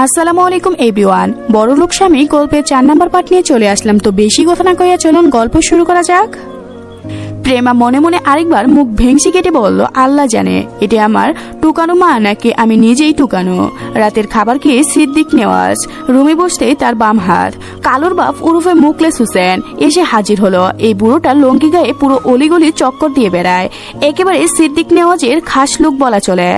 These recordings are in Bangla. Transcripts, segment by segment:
আসসালামু আলাইকুম এভরিওয়ান। বড়লোক স্বামী গল্পের 4 নম্বর পার্ট নিয়ে চলে আসলাম। তো বেশি কথা না কইয়া চলুন গল্প শুরু করা যাক। প্রেমা মনে মনে আরেকবার মুখ ভেংসি কেটে বলল, আল্লাহ জানে এটা আমার টুকানো মা নাকি আমি নিজেই টুকানো। রাতের খাবার খেয়ে সিদ্দিক নেওয়াজ রুমে বসতেই তার বাম হাত কালুর বাপ উরুফে মুখলেস হোসেন এসে হাজির হলো। এই বুড়োটা লঙ্গি গায়ে পুরো অলিগলি চক্কর দিয়ে বেড়ায়, একেবারে সিদ্দিক নেওয়াজের খাস লোক বলা চলে।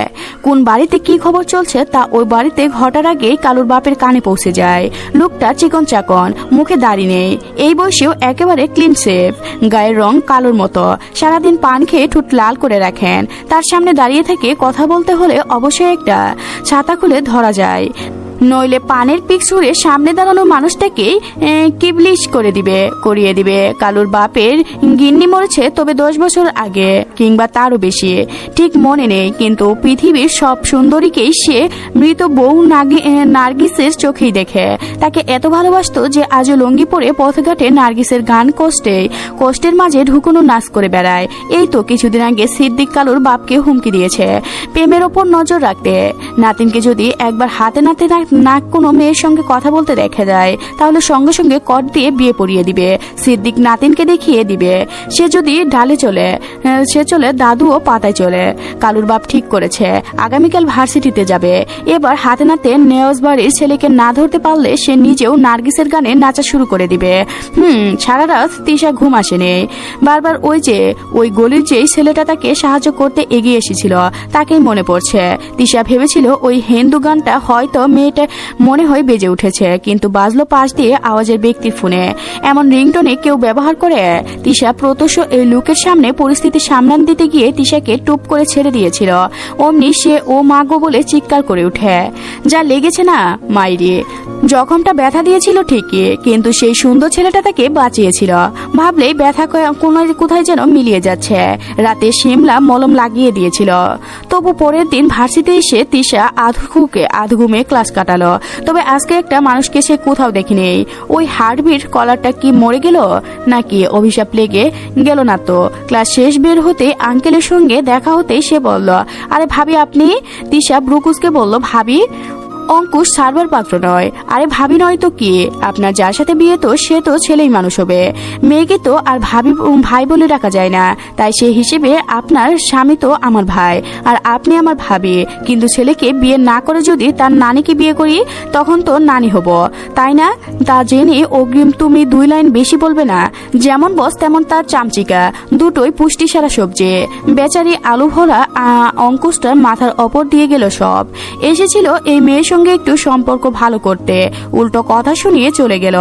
কোন বাড়িতে কি খবর চলছে তা ওই বাড়িতে ঘটার আগেই কালুর বাপের কানে পৌঁছে যায়। লোকটা চিকন চাকন, মুখে দাড়ি নেই, এই বয়সেও একেবারে ক্লিন সেভ, গায়ের রং কালোর মতো, সারাদিন পান খেয়ে ঠোঁট লাল করে রাখেন। তার সামনে দাঁড়িয়ে থেকে কথা বলতে হলে অবশ্যই একটা ছাতা খুলে ধরা যায়, নইলে পানের পিক ছুঁড়ে সামনে দাঁড়ানো মানুষটাকে কিবলিশ করিয়ে দিবে। কালুর বাপের গিন্নি মরেছে তবে 10 বছর আগে কিংবা তারও বেশি, ঠিক মনে নেই, কিন্তু পৃথিবীর সব সুন্দরীকেই সে মৃত বউ নার্গিসের চোখেই দেখে। তাকে এত ভালোবাসতো যে আজও লঙ্গি পরে পথঘাটে নার্গিসের গান কষ্টের মাঝে ঢুকুনো নাচ করে বেড়ায়। এই তো কিছুদিন আগে সিদ্দিক কালুর বাপকে হুমকি দিয়েছে প্রেমের ওপর নজর রাখতে। নাতিনকে যদি একবার হাতে নাতে না কোনো মেয়ের সঙ্গে কথা বলতে দেখা যায় তাহলে সঙ্গে সঙ্গে কট দিয়ে বিয়ে পড়িয়ে দিবে। সিদ্দিক নাতিনকে দেখিয়ে দিবে সে যদি ডালে চলে সে চলে দাদুও পাতায় চলে। কালুর বাপ ঠিক করেছে আগামীকাল ভার্সিটিতে যাবে। এবার হাতে নাতে নেওয়াজ বাড়ির ছেলেকে না ধরতে পারলে সে নিজেও নার্গিসের গানে নাচা শুরু করে দিবে। সারা রাত তিশা ঘুম আসেনি। বারবার ওই গলির যেই ছেলেটা তাকে সাহায্য করতে এগিয়ে এসেছিল তাকেই মনে পড়ছে। তিশা ভেবেছিল ওই হিন্দু গানটা হয়তো মেয়েটা মনে হয় বেজে উঠেছে, কিন্তু বাজলো পাশ দিয়ে আওয়াজের ব্যক্তির ফোনে। এমন রিংটোনে কেউ ব্যবহার করে? তিশা প্রত্যক্ষ এই লোকের সামনে পরিস্থিতি সামলান দিতে গিয়ে তিশাকে টুপ করে ছেড়ে দিয়েছিল। অমনি সে ও মা গো বলে চিৎকার করে উঠে। যা লেগেছে না মাইরি, জখমটা ব্যথা দিয়েছিল ঠিকই, কিন্তু সেই সুন্দর ছেলেটা তাকে বাঁচিয়েছিল। ভাবলেই ব্যথা কোথায় যেন মিলিয়ে যাচ্ছে। রাতে শিমলা মলম লাগিয়ে দিয়েছিল। তবু পরের দিন ভার্সিটিতে এসে তিশা আধঘুমে ক্লাস কাটালো। তবে আজকে একটা মানুষকে সে কোথাও দেখেনি। ওই হার্টবিট কলারটা কি মরে গেল নাকি অভিশাপ লেগে গেল? না তো। ক্লাস শেষ বের হতে আঙ্কেলের সঙ্গে দেখা হতেই সে বলল, আরে ভাবি আপনি? তিশা ব্রুকুসকে বলল, ভাবি? অঙ্কুশ সার্ভার পাত্র নয়। আরে ভাবি নয় তো কি, আপনার যার সাথে বিয়ে তো সে তো ছেলেই মানুষ হবে, মেয়েকে তো আর ভাই বলে ডাকা যায় না। তাই সেই হিসেবে আপনার স্বামী তো আমার ভাই আর আপনি আমার ভাবি। কিন্তু ছেলেকে বিয়ে না করে যদি তার নানিকে বিয়ে করি তখন তো নানি হব, তাই না? তা জেনে অগ্রিম তুমি 2 লাইন বেশি বলবে না। যেমন বস তেমন তার চামচিকা, দুটোই পুষ্টি সারা সবজি। বেচারি আলু ভরা অঙ্কুশটার মাথার ওপর দিয়ে গেল সব। এসেছিল এই মেয়ের সঙ্গে একটু সম্পর্ক ভালো করতে, উল্টো কথা শুনিয়ে চলে গেল।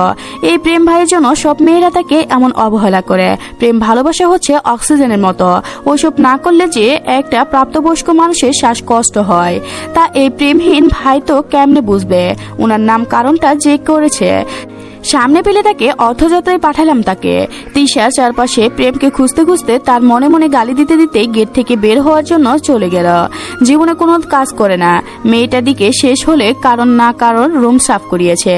এই প্রেম ভাইয়ের জন্য সব মেয়েরা তাকে এমন অবহেলা করে। প্রেম ভালোবাসা হচ্ছে অক্সিজেনের মতো, ওসব না করলে যে একটা প্রাপ্তবয়স্ক মানুষের শ্বাসকষ্ট হয় তা এই প্রেমহীন ভাই তো কেমনে বুঝবে? ওনার নাম কারণটা যে করেছে সামনে পেলে তাকে অর্থযাত্রায় পাঠালাম তাকে। তিশা চারপাশে প্রেমকে খুঁজতে খুঁজতে তার মনে মনে গালি দিতে দিতে গেট থেকে বের হওয়ার জন্য চলে গেল। জীবনে কোনো কাজ করে না। মেয়েটার দিকে শেষ হলে কারণ না কারণ রুম সাফ করিয়েছে।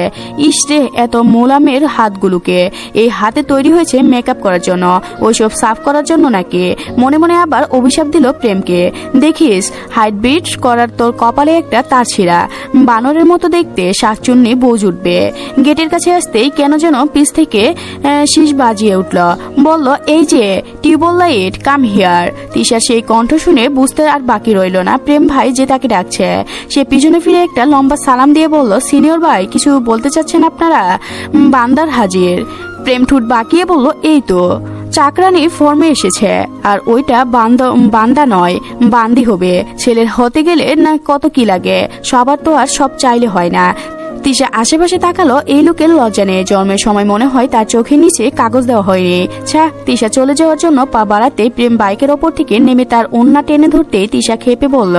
ইসরে এত মোলামের হাতগুলোকে, এই হাতে তৈরি হয়েছে মেকআপ করার জন্য, ওইসব সাফ করার জন্য নাকি? মনে মনে আবার অভিশাপ দিল প্রেমকে, দেখিস হাইট বিট করার তোর কপালে একটা তার ছিঁড়া, বানরের মতো দেখতে শাকচুন্নি বউ জুটবে। গেটের কাছে আসতে কেন যেন পিছ থেকে শীষ বাজিয়ে উঠল, বলল, এই যে tube well light, come here. Tisha সেই কণ্ঠ শুনে বুঝতে আর বাকি রইল না প্রেম ভাই যে তাকে ডাকছে। সে পিছনে ফিরে একটা লম্বা সালাম দিয়ে বলল, সিনিয়র ভাই কিছু বলতে চাচ্ছেন আপনারা? বান্দার হাজির। প্রেম ঠুট বাকিয়ে বলল, এই তো চাকরানি ফর্মে এসেছে, আর ওইটা বান্দা নয় বান্দি হবে। ছেলের হতে গেলে না কত কি লাগে, সবার তো আর সব চাইলে হয় না। তিশা আশেপাশে তাকালো, এই লোকের লজ্জা নেই। জন্মের সময় মনে হয় তার চোখের নিচে কাগজ দেওয়া হয়নি। তিশা চলে যাওয়ার জন্য পা বাড়াতে প্রেম বাইকের ওপর থেকে নেমে তার ওন্না টেনে ধরতে তিশা খেপে বলল,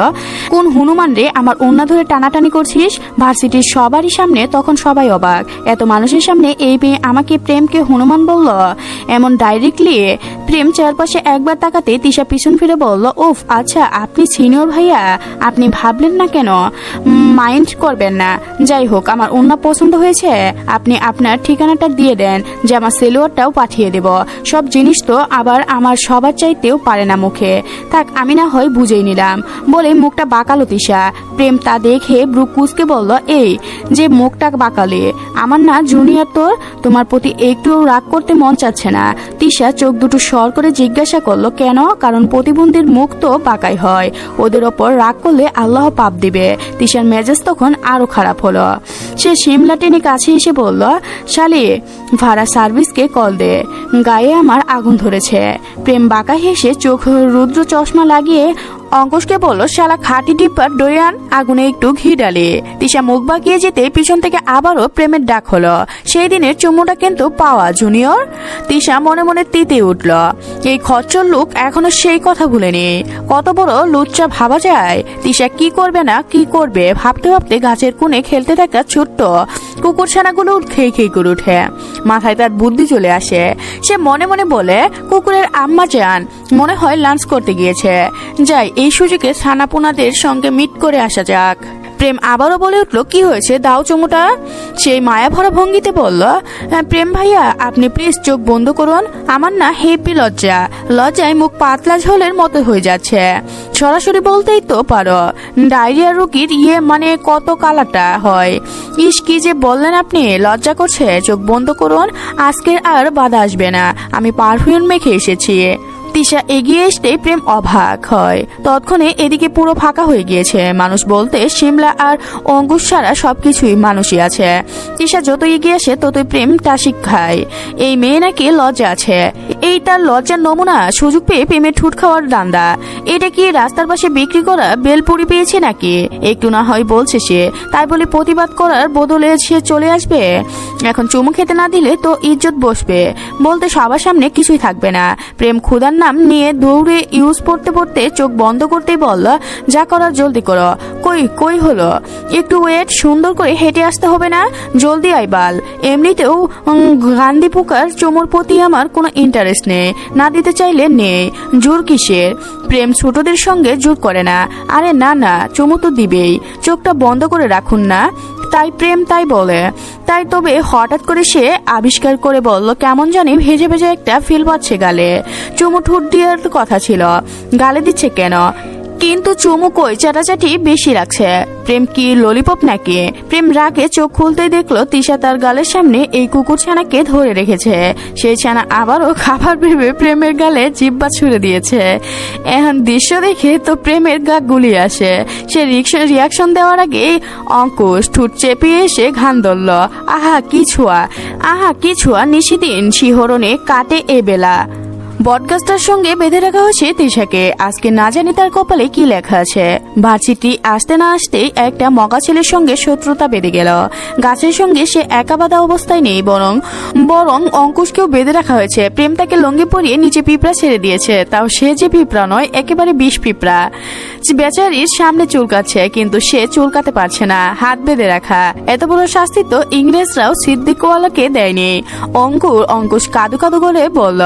কোন হনুমান রে আমার ওন্না ধরে টানাটানি করছিস? ভার্সিটির সবারই সামনে। তখন সবাই অবাক, এত মানুষের সামনে এই মেয়ে আমাকে প্রেমকে হনুমান বলল এমন ডাইরেক্টলি। প্রেম চারপাশে একবার তাকাতে তিশা পিছন ফিরে বলল, উফ আচ্ছা আপনি সিনিয়র ভাইয়া, আপনি ভাবলেন না কেন? মাইন্ড করবেন না। যাই হোক আমার ওড়না পছন্দ হয়েছে? আপনি আপনার ঠিকানাটা দিয়ে দেন, জামা সেলোয়ারটাও পাঠিয়ে দেব। সব জিনিস তো আবার আমার সবার চাইতেও পারে না মুখে। থাক, আমি না হয় বুঝেই নিলাম বলে মুখটা বাঁকালো তিশা। প্রেম তা দেখে ব্রু কুঁচকে বলল, এই যে মুখটা বাঁকালে, আমার না জুনিয়র তোমার প্রতি একটু রাগ করতে মন চাচ্ছে না? তিশা চোখ দুটো সর করে জিজ্ঞাসা করলো, কেন? কারণ প্রতিবন্ধীর মুখ তো বাঁকাই হয়, ওদের ওপর রাগ করলে আল্লাহ পাপ দিবে। তিশার মেজাজ তখন আরো খারাপ হলো। সে শিমলা টেনে কাছে এসে বলল, শালি ভাড়া সার্ভিসকে কল দে, গায়ে আমার আগুন ধরেছে। প্রেম বাঁকা হেসে চোখ রুদ্র চশমা লাগিয়ে অঙ্কুশকে বলল, শালা খাটি টিপ্পার ডরিয়ান, আগুনে একটু ঘি ডালে। তিশা মুখ বাঁকিয়ে যেতে পিছন থেকে আবারও প্রেমের ডাক হলো, সেই দিনের চুমুটা কিন্তু পাওয়া জুনিয়র। তিশা মনে মনে তিতে উঠল, এই খচ্চর লোক এখনো সেই কথা ভুলেনি। কত বড় লুচ্চা ভাবা যায়। তিশা কি করবে না কি করবে ভাবতে ভাবতে গাছের কোণে খেলতে থাকা ছোট্ট কুকুরছানাগুলো খেয়ে খেয়ে করে উঠে। মাথায় তার বুদ্ধি চলে আসে। সে মনে মনে বলে, কুকুরের আম্মা যান মনে হয় লাঞ্চ করতে গিয়েছে, যাই এই সুযোগে ছানাপোনাদের সঙ্গে মিট করে আসা যাক। প্রেম আবারও বলে উঠল, কি হয়েছে, দাও চুমুটা। সেই মায়া ভরা ভঙ্গিতে বলল, প্রেম ভাইয়া আপনি প্লিজ চোখ বন্ধ করুন, আমার না হেপি লজ্জায় মুখ পাতলা ঝোলের মতো হয়ে যাচ্ছে। সরাসরি বলতেই তো পারো, ডায়রিয়া রোগীর মানে কত কালাটা হয়। ইস কি যে বললেন আপনি, লজ্জা করছে, চোখ বন্ধ করুন, আজকের আর বাধা আসবে না, আমি পারফিউম মেখে এসেছি। তিশা এগিয়ে আসতে প্রেম অবাক হয়। তৎক্ষণে এদিকে পুরো ফাঁকা হয়ে গিয়েছে। মানুষ বলতে শিমলা আর অঙ্কুশ ছাড়া সবকিছুই মানুষই আছে। তিশা যত এগিয়ে আসে ততই প্রেম টাসিক খায়। এই মেয়ে নাকি লজ্জা আছে, এই তার লজ্জার নমুনা। সুযোগ পেয়ে প্রেমের ঠুট খাওয়ার দান্দা। এটা কি রাস্তার পাশে বিক্রি করা বেলপুরি পেয়েছে নাকি? একটু না হয় বলছে সে, তাই বলে প্রতিবাদ করার বদলে সে চলে আসবে? এখন চুমু খেতে না দিলে তো ইজ্জত বসবে, বলতে সবার সামনে কিছুই থাকবে না। প্রেম ক্ষুধার নাম নিয়ে দৌড়ে ইউজ পড়তে পড়তে চোখ বন্ধ করতেই বলল, যা করার জলদি করো। কই হলো, একটু ওয়েট, সুন্দর করে হেঁটে আসতে হবে না? জলদি আই বাল। এমনিতেও গান্ধী পোকার চুমুর প্রতি আমার কোনো ইন্টারেস্ট নেই, না দিতে চাইলে নেই, জোর কিসের? প্রেম ছোটদের সঙ্গে জোর করে না। আরে না, চুমু তো দিবেই, চোখটা বন্ধ করে রাখুন না। তাই প্রেম তাই বলে। তাই তবে হঠাৎ করে সে আবিষ্কার করে বলল, কেমন জানি ভেজে ভেজে একটা ফিল পাচ্ছে গালে। চুমু ঠোঁট দেওয়ার কথা ছিল, গালে দিচ্ছে কেন? কিন্তু চুমু কই, চাটাচাটি বেশি লাগছে। প্রেম কি ললিপপ নাকি? প্রেম রাগে চোখ খুলতেই দেখলো তিশা তার গালের সামনে এই কুকুর ছানাকে ধরে রেখেছে। সেই ছানা আবারও খাবার ভেবে প্রেমের গালে জিব্বা ছুড়ে দিয়েছে। এখন দৃশ্য দেখে তো প্রেমের গা গুলিয়ে আসে। সে রিয়াকশন দেওয়ার আগে অঙ্কুশ ঠোঁট চেপিয়ে এসে ঘান ধরল। আহা কি ছোঁয়া, নিশিদিন শিহরণে কাটে এ বেলা। বটগাছটার সঙ্গে বেঁধে রাখা হয়েছে তিশাকে। আজকে না জানি তার কপালে কি লেখা আছে। ভার্সিটি আসতে না আসতেই একটা মগা ছেলের সঙ্গে শত্রুতা বেঁধে গেল। গাছের সঙ্গে সে একা বাঁধা অবস্থায় নেই, বরং অঙ্কুশকেও বেঁধে রাখা হয়েছে। প্রেম তাকে লঙ্গি পরিয়ে নিচে পিঁপড়া ছেড়ে দিয়েছে, তাও সে যে পিঁপড়া নয়, একেবারে বিষ পিঁপড়া। বেচারির সামনে চুলকাচ্ছে, কিন্তু সে চুলকাতে পারছে না, হাত বেঁধে রাখা। এত বড় শাস্তি তো ইংরেজরাও সিদ্দিকওয়ালাকে দেয়নি। অঙ্কুশ কাদু কাদু করে বলল,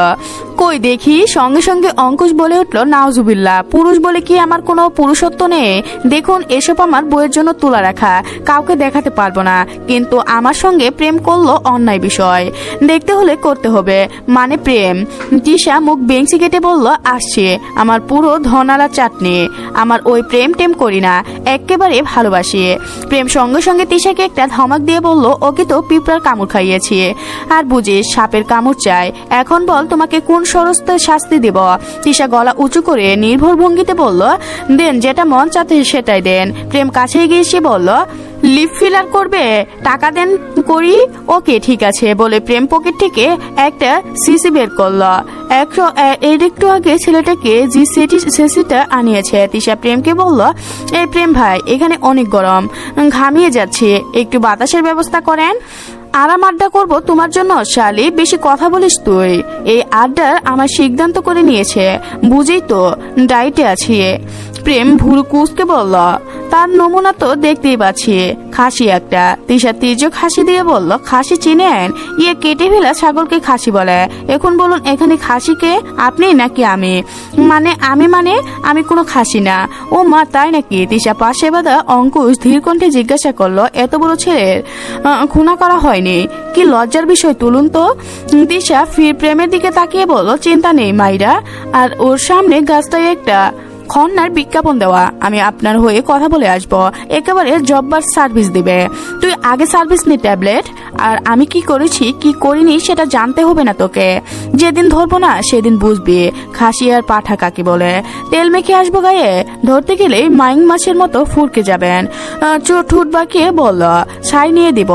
কই দেখি। সঙ্গে সঙ্গে অঙ্কুশ বলে উঠল, নাউজুবিল্লাহ, পুরুষ বলে কি আমার কোনো পুরুষত্ব নেই? দেখুন, এসব আমার বইয়ের জন্য তোলা রাখা, কাউকে দেখাতে পারবো না। কিন্তু আমার সঙ্গে প্রেম করলো অন্যায় বিষয়, দেখতে হলে করতে হবে, মানে প্রেম। তিশা মুখ বেঞ্চি কেটে বলল, আসছে আমার পুরো ধনালা চাটনি, আমার ওই প্রেম টেম করি না, একেবারে ভালোবাসি। প্রেম সঙ্গে সঙ্গে তিশাকে একটা ধমক দিয়ে বলল, ওকে তো পিঁপড়ার কামড় খাইয়েছি, আর বুঝিস সাপের কামড় চাই। এখন বল তোমাকে কোন সরস্তে শাস্তি দেব? তিশা গলা উঁচু করে নির্ভর ভঙ্গিতে বলল, দেন, যেটা মন চাতে সেটাই দেন। প্রেম কাছে গিয়ে সে বলল, লিপ ফিলার করবে? টাকা দেন করি। ওকে ঠিক আছে বলে প্রেম পকেট থেকে একটা সিসি বের করলো। একটু আগে ছেলেটাকে যে সিসিটা আনিয়েছে। তিশা প্রেমকে বলল, এই প্রেম ভাই, এখানে অনেক গরম, ঘামিয়ে যাচ্ছে, একটু বাতাসের ব্যবস্থা করেন। আরাম আড্ডা করবো তোমার জন্য শালি, বেশি কথা বলিস তুই। এই আড্ডার আমার সিদ্ধান্ত করে নিয়েছে, বুঝেই তো, ডাইটে আছি। প্রেম ভুরু কুঁচকে বলল, তার নমুনা তো দেখতেই পাচ্ছি, খাসি একটা। তিশা তির্যক হাসি দিয়ে বলল, খাসি চিনেন? কেটে ফেলা ছাগলকে খাসি বলে। এখন বলুন, এখানে খাসি কে, আপনি নাকি আমি? আমি কোনো খাসি না। ও মা, তাই নাকি? তিশা পাশে বাঁধা অঙ্কুশ ধীর কণ্ঠে জিজ্ঞাসা করলো, এত বড় ছেলের খুনা করা হয়নি? কি লজ্জার বিষয়, তুলুন তো। তিশা ফির প্রেমের দিকে তাকিয়ে বলল, চিন্তা নেই মাইরা। আর ওর সামনে গাছটায় একটা খন্নার বিজ্ঞাপন দেওয়া, আমি আপনার হয়ে কথা বলে আসবো, একেবারে জব্বার সার্ভিস দিবে। তুই আগে সার্ভিস নি ট্যাবলেট। আর আমি কি করেছি কি করিনি সেটা জানতে হবে না তোকে। যেদিন ধরবো না সেদিন বুঝবি খাসি আর পাঠা কাকে বলে। তেল মেখে আসবো গায়ে, ধরতে গেলে মাইং মাছের মতো ফুরকে যাবেন। ঠোঁট বাঁকিয়ে বলল, ছাই নিয়ে দিব,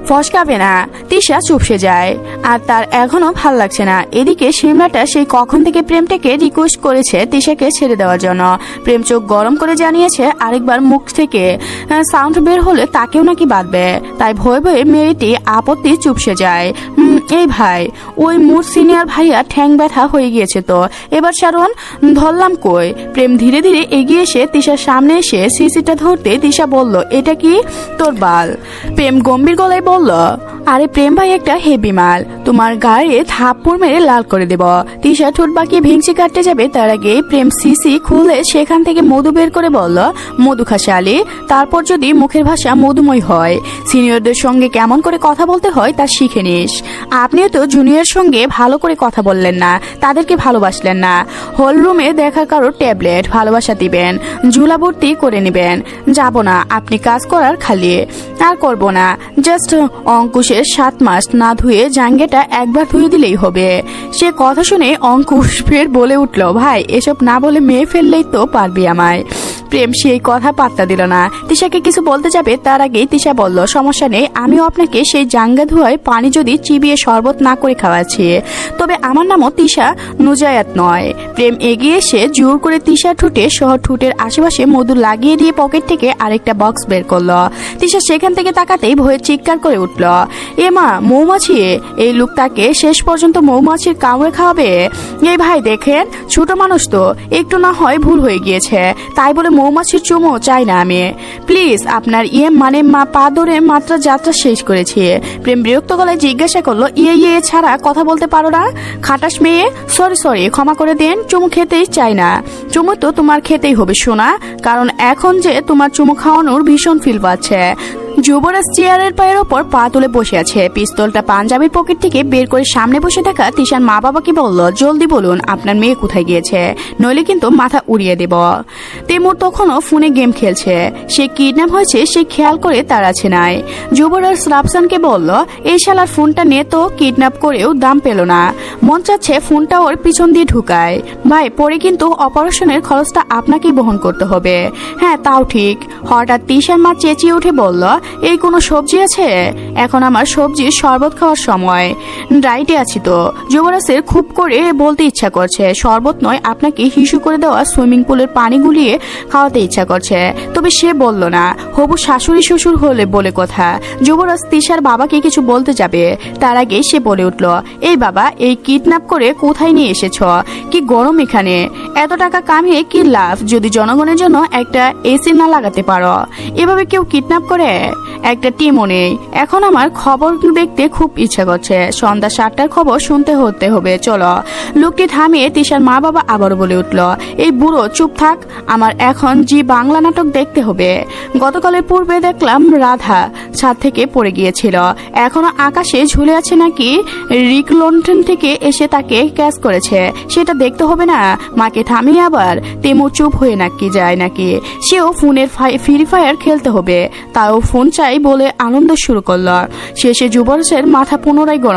ফসকাবে না। তিশা চুপসে যায়, আর তার এখনো ভাল লাগছে না। এদিকে সিমরাটা সেই কখন থেকে প্রেমটাকে রিকোয়েস্ট করেছে তিশাকে ছেড়ে দেওয়ার জন্য। প্রেম চোখ গরম করে জানিয়েছে আরেকবার মুখ থেকে সাউন্ড বের হলে তাকেও নাকি বাঁধবে। তাই ভয়ে ভয়ে মেয়েটি আপত্তি চুপসে যায়। এই ভাই, ওই মোর সিনিয়র ভাইয়া ঠ্যাং ব্যথা হয়ে গিয়েছে তো, এবার সারণ ধরলাম কই। প্রেম ধীরে ধীরে এগিয়ে এসে তিশার সামনে এসে সিসিটা ধরতে তিশা বলল, এটা কি তোর বাল? প্রেম গম্ভীর গলায় বলল, আরে প্রেম ভাই একটা হেভি মাল, তোমার গায়ে থাপ্পড় মেরে লাল করে দেব। তিশা ঠোঁট বাঁকিয়ে ভেঙচি কাটতে যাবে, তার আগে প্রেম সিসি খুলে সেখান থেকে মধু বের করে বলল, মধু খা শালি, তারপর যদি মুখের ভাষা মধুময় হয়, সিনিয়রদের সঙ্গে কেমন করে কথা বলতে হয় তা শিখে নিস। আপনিও তো জুনিয়র সঙ্গে ভালো করে কথা বললেন না, তাদেরকে ভালোবাসলেন না। হল রুমে দেখা কারো ট্যাবলেট ভালোবাসা দিবেন, ঝুলা ভর্তি করে নেবেন। যাব না, আপনি কাজ করার খালি। আর করব না, জাস্ট অঙ্কুশের 7 মাস না ধুয়ে জাঙ্গেটা একবার ধুয়ে দিলেই হবে। সে কথা শুনে অঙ্কুশ ফের বলে উঠল, ভাই এসব না বলে মেয়ে ফেললেই তো পারবি আমায়। প্রেম সেই কথা পাত্তা দিল না। তিশাকে কিছু বলতে যাবে তার আগেই তিশা বলল, সমস্যা নেই, আমিও আপনাকে সেই জাঙ্গা ধোয়ায় পানি যদি চিবিয়ে শরবত না করে খাওয়াচ্ছি, তবে আমার নামও তিশা নুজায়াত নয়। প্রেম এগিয়ে এসে জোর করে তিশা ঠোঁটে সহ ঠোঁটের আশেপাশে মধু লাগিয়ে দিয়ে পকেট থেকে আরেকটা বক্স বের করলো। তিশা সেখান থেকে তাকাতেই ভয়ে চিৎকার করে উঠল, এ মা, মৌমাছি! এই লোক তাকে শেষ পর্যন্ত মৌমাছির কামড়ে খাওয়াবে। এই ভাই দেখেন, ছোট মানুষ তো, একটু না হয় ভুল হয়ে গিয়েছে, তাই বলে মৌমাছির চুমো চাই না আমি। প্লিজ আপনার পা ধরে মাত্র যাত্রা শেষ করেছি। প্রেম বিরক্ত গলায় জিজ্ঞাসা করলো, ছাড়া কথা বলতে পারো না? খাটাস মেয়ে, সরি ক্ষমা করে দেন, চুমু খেতেই চাই না। চুমু তো তোমার খেতেই হবে সোনা, কারণ এখন যে তোমার চুমু খাওয়ানোর ভীষণ ফিল পাচ্ছে। যুবরাজ চেয়ারের পায়ের ওপর পা তুলে বসে আছে, পিস্তলটা পাঞ্জাবির পকেট থেকে বের করে সামনে বসে থাকা তিশার মা বাবাকে বলল, জলদি বলুন আপনার মেয়ে কোথায় গিয়েছে, নইলে কিন্তু মাথা উড়িয়ে দেব। তেমুর তখনও ফোনে গেম খেলছে, সে কিডন্যাপ হয়েছে সে খেয়াল করে তার আছে নাই। যুবরাজ রাফসানকে বলল, এই শালার ফোনটা নিয়ে তো কিডন্যাপ করেও দাম পেল না, মন চাচ্ছে ফোনটা ওর পিছন দিয়ে ঢুকায়। ভাই, পরে কিন্তু অপারেশনের খরচটা আপনাকেই বহন করতে হবে। হ্যাঁ তাও ঠিক। হঠাৎ তিশার মা চেঁচিয়ে উঠে বলল, এই কোনো সবজি আছে? এখন আমার সবজির শরবত খাওয়ার সময়, ডাইটে আছি তো। যুবরাজের খুব করে বলতে ইচ্ছা করছে, শরবত নয়, আপনাকে হিসু করে দেওয়া সুইমিং পুলের পানি গুলিয়ে খাওয়াতে ইচ্ছা করছে, তবে সে বলল না। হবু শাশুড়ি শ্বশুর হলে বলে কথা। যুবরাজ তিশার বাবাকে কিছু বলতে যাবে, তার আগে সে বলে উঠল, এই বাবা, এই কিডন্যাপ করে কোথায় নিয়ে এসেছ? কি গরম এখানে, এত টাকা কামিয়ে কি লাভ যদি জনগণের জন্য একটা এসি না লাগাতে পারো? এভাবে কেউ কিডন্যাপ করে? একটা টিমও নেই। এখন আমার খবর দেখতে খুব ইচ্ছা করছে, সন্ধ্যা 7টার খবর শুনতে হতে হবে, চলো। লোকটি থামিয়ে তিশার মা বাবা আবারও বলে উঠল, এই বুড়ো চুপ থাক, আমার এখন জি বাংলা নাটক দেখতে হবে। গতকালের পূর্বে দেখলাম রাধা ছাদ থেকে পড়ে গিয়েছিল, এখনো আকাশে ঝুলে আছে নাকি রিক লন্ডন থেকে এসে তাকে ক্যাচ করেছে, সেটা দেখতে হবে না? মাকে থামিয়ে আবার তেমু চুপ হয়ে নাকি যায় নাকি? সেও ফোনের ফ্রি ফায়ার খেলতে হবে, তাও ফোন চাই বলে আনন্দ শুরু করল। শেষে যুবরাজের মাথা পুনরায় গরম